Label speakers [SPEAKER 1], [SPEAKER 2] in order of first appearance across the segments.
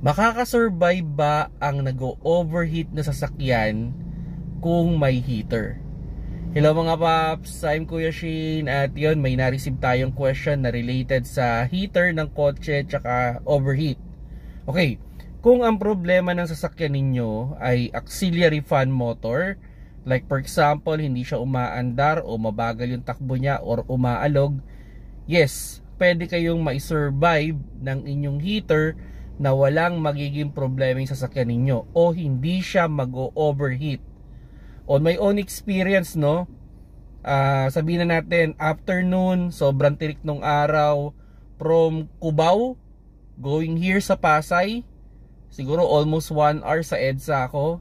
[SPEAKER 1] Makakasurvive ba ang nag-overheat na sasakyan kung may heater? Hello mga paps, I'm Kuya Shane at yun, may na-receive tayong question na related sa heater ng kotse tsaka overheat. Okay, kung ang problema ng sasakyan ninyo ay auxiliary fan motor, like for example, hindi siya umaandar o mabagal yung takbo niya or umaalog, yes, pwede kayong ma-survive ng inyong heater na walang magiging problema yung sasakyan ninyo o hindi siya mag-overheat. On my own experience, no, sabihin na natin afternoon, sobrang tirik nung araw, from Cubao going here sa Pasay, siguro almost 1 hour sa EDSA ako,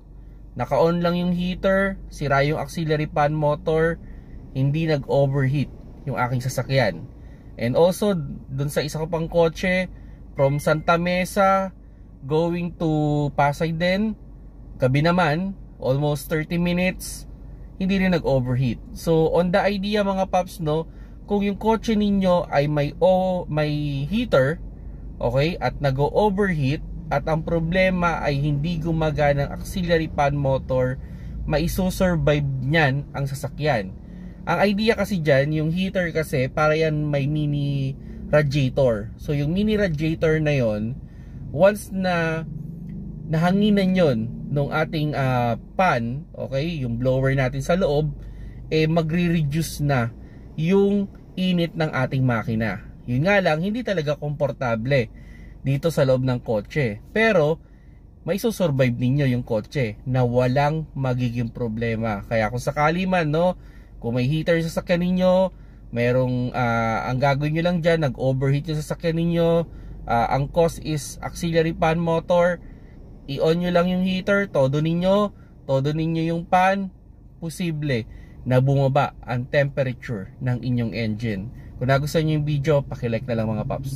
[SPEAKER 1] naka-on lang yung heater, sira yung auxiliary fan motor, hindi nag-overheat yung aking sasakyan. And also dun sa isa ko pang kotse, from Santa Mesa going to Pasay din, gabi naman, almost 30 minutes, hindi rin nag-overheat. So on the idea mga paps, no, kung yung kotse ninyo ay may heater, okay, at nag-overheat at ang problema ay hindi gumagana ang auxiliary fan motor, maisosurvive niyan ang sasakyan. Ang idea kasi dyan, yung heater kasi para yan may mini radiator. So yung mini radiator na yon, once na nahanginan yon nung ating fan, okay, yung blower natin sa loob, magre-reduce na yung init ng ating makina. Yun nga lang, hindi talaga komportable dito sa loob ng kotse. Pero may susurvive ninyo yung kotse na walang magiging problema. Kaya kung sakali man, no, kung may heater sa sasakyan ninyo, merong ang gagawin nyo lang dyan, nag-overheat yung sasakyan ninyo, ang cause is auxiliary fan motor, i-on nyo lang yung heater, todo ninyo yung fan, posible na bumaba ang temperature ng inyong engine. Kung nagustuhan nyo yung video, pakilike na lang mga paps.